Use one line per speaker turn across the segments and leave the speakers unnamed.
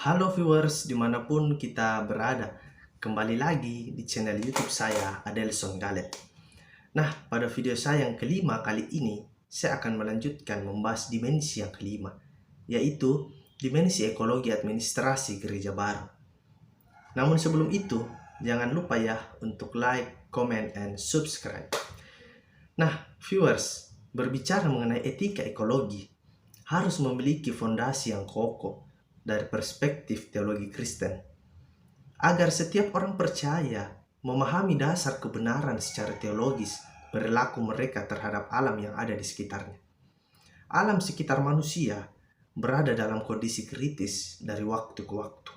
Halo viewers dimanapun kita berada, kembali lagi di channel YouTube saya Adelson Galet. Nah, pada video saya yang kelima kali ini, saya akan melanjutkan membahas dimensi yang kelima, yaitu dimensi ekologi administrasi gereja baru. Namun sebelum itu, jangan lupa ya untuk like, comment, and subscribe. Nah, viewers, berbicara mengenai etika ekologi, harus memiliki fondasi yang kokoh dari perspektif teologi Kristen, agar setiap orang percaya memahami dasar kebenaran secara teologis perilaku mereka terhadap alam yang ada di sekitarnya. Alam sekitar manusia berada dalam kondisi kritis dari waktu ke waktu.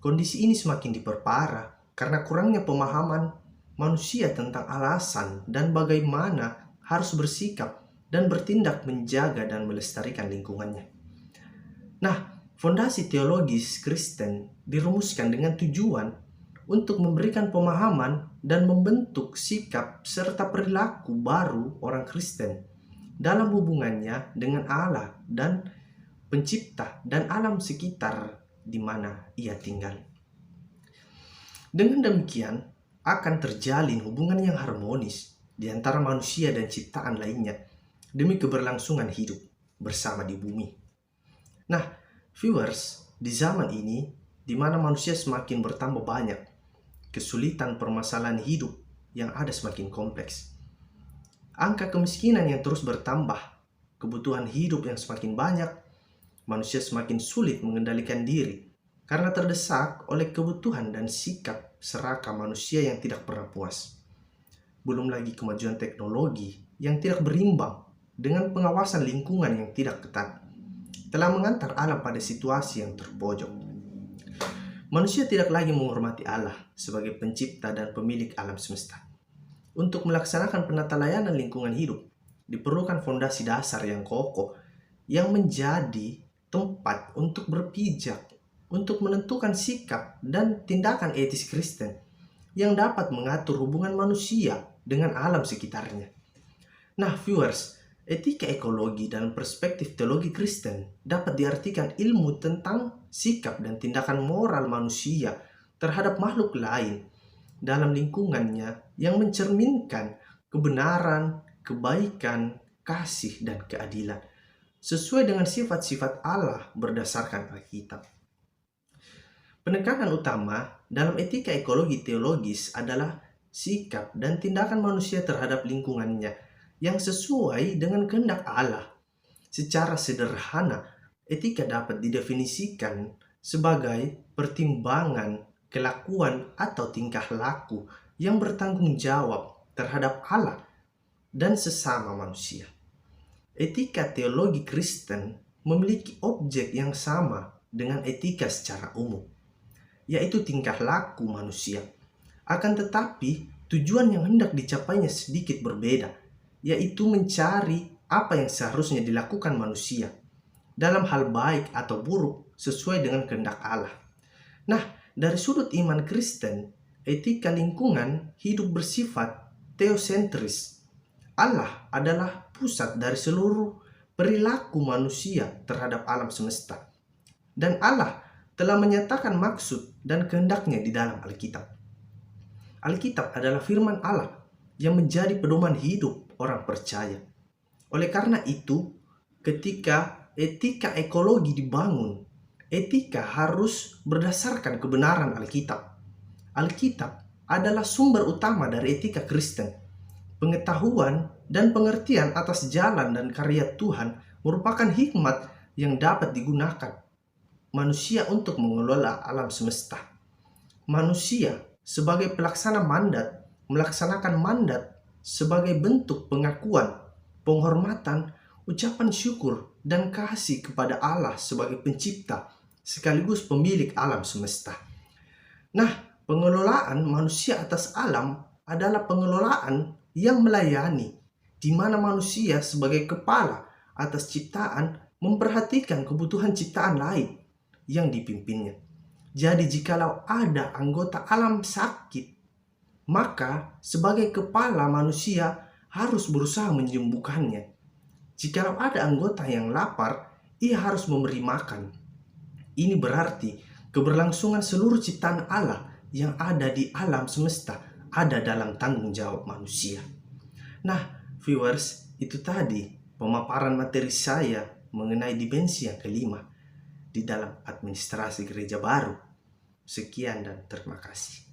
Kondisi ini semakin diperparah karena kurangnya pemahaman manusia tentang alasan dan bagaimana harus bersikap dan bertindak menjaga dan melestarikan lingkungannya. Nah, fondasi teologis Kristen dirumuskan dengan tujuan untuk memberikan pemahaman dan membentuk sikap serta perilaku baru orang Kristen dalam hubungannya dengan Allah dan pencipta dan alam sekitar di mana ia tinggal. Dengan demikian, akan terjalin hubungan yang harmonis di antara manusia dan ciptaan lainnya demi keberlangsungan hidup bersama di bumi. Nah, viewers, di zaman ini, di mana manusia semakin bertambah banyak, kesulitan permasalahan hidup yang ada semakin kompleks. Angka kemiskinan yang terus bertambah, kebutuhan hidup yang semakin banyak, manusia semakin sulit mengendalikan diri karena terdesak oleh kebutuhan dan sikap serakah manusia yang tidak pernah puas. Belum lagi kemajuan teknologi yang tidak berimbang dengan pengawasan lingkungan yang tidak ketat telah mengantar alam pada situasi yang terpojok. Manusia tidak lagi menghormati Allah sebagai pencipta dan pemilik alam semesta. Untuk melaksanakan penata layanan lingkungan hidup, diperlukan fondasi dasar yang kokoh yang menjadi tempat untuk berpijak, untuk menentukan sikap dan tindakan etis Kristen yang dapat mengatur hubungan manusia dengan alam sekitarnya. Nah, viewers, etika ekologi dalam perspektif teologi Kristen dapat diartikan ilmu tentang sikap dan tindakan moral manusia terhadap makhluk lain dalam lingkungannya yang mencerminkan kebenaran, kebaikan, kasih, dan keadilan sesuai dengan sifat-sifat Allah berdasarkan Alkitab. Penekanan utama dalam etika ekologi teologis adalah sikap dan tindakan manusia terhadap lingkungannya yang sesuai dengan kehendak Allah. Secara sederhana, etika dapat didefinisikan sebagai pertimbangan kelakuan atau tingkah laku yang bertanggung jawab terhadap Allah dan sesama manusia. Etika teologi Kristen memiliki objek yang sama dengan etika secara umum, yaitu tingkah laku manusia. Akan tetapi, tujuan yang hendak dicapainya sedikit berbeda, yaitu mencari apa yang seharusnya dilakukan manusia dalam hal baik atau buruk sesuai dengan kehendak Allah. Nah, dari sudut iman Kristen, etika lingkungan hidup bersifat teosentris. Allah adalah pusat dari seluruh perilaku manusia terhadap alam semesta. Dan Allah telah menyatakan maksud dan kehendaknya di dalam Alkitab. Alkitab adalah firman Allah yang menjadi pedoman hidup orang percaya. Oleh karena itu, ketika etika ekologi dibangun, etika harus berdasarkan kebenaran Alkitab. Alkitab adalah sumber utama dari etika Kristen. Pengetahuan dan pengertian atas jalan dan karya Tuhan merupakan hikmat yang dapat digunakan manusia untuk mengelola alam semesta. Manusia sebagai pelaksana mandat melaksanakan mandat sebagai bentuk pengakuan, penghormatan, ucapan syukur, dan kasih kepada Allah sebagai pencipta sekaligus pemilik alam semesta. Nah, pengelolaan manusia atas alam adalah pengelolaan yang melayani, di mana manusia sebagai kepala atas ciptaan memperhatikan kebutuhan ciptaan lain yang dipimpinnya. Jadi jikalau ada anggota alam sakit, maka sebagai kepala manusia harus berusaha menyembuhkannya. Jikalau ada anggota yang lapar, ia harus memberi makan. Ini berarti keberlangsungan seluruh ciptaan Allah yang ada di alam semesta ada dalam tanggung jawab manusia. Nah, viewers, itu tadi pemaparan materi saya mengenai dimensi yang kelima di dalam administrasi gereja baru. Sekian dan terima kasih.